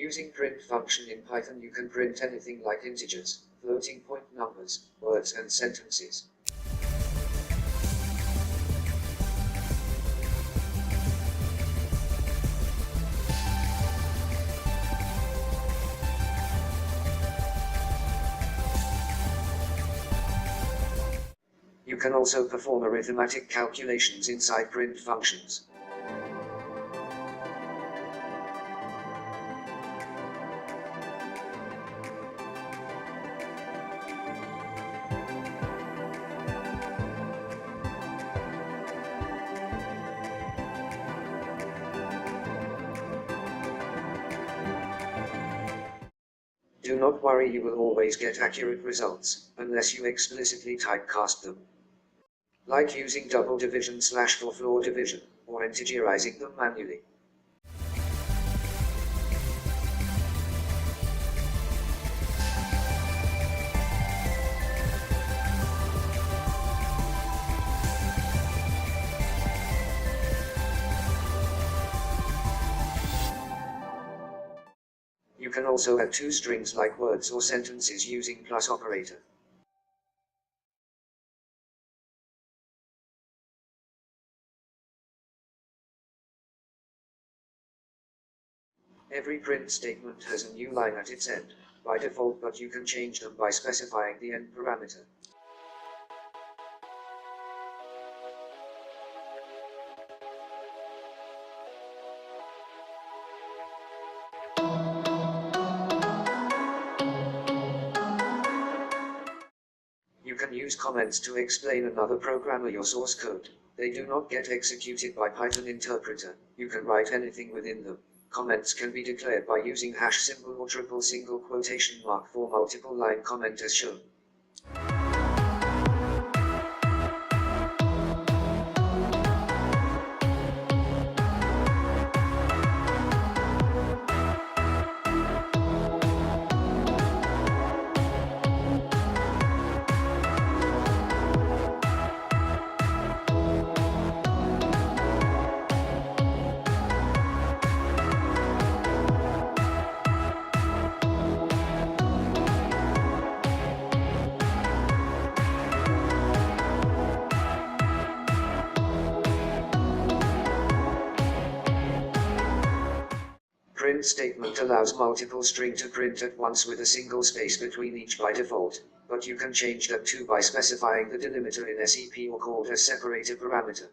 Using print function in Python, you can print anything like integers, floating point numbers, words and sentences. You can also perform arithmetic calculations inside print functions. Do not worry, you will always get accurate results, unless you explicitly typecast them. Like using double division / for floor division, or integerizing them manually. You can also add two strings like words or sentences using plus operator. Every print statement has a new line at its end, by default, but you can change them by specifying the end parameter. You can use comments to explain another program or your source code. They do not get executed by Python interpreter. You can write anything within them. Comments can be declared by using hash symbol or triple single quotation mark for multiple line comment as shown. Print statement allows multiple string to print at once with a single space between each by default, but you can change that too by specifying the delimiter in SEP or called as separator parameter.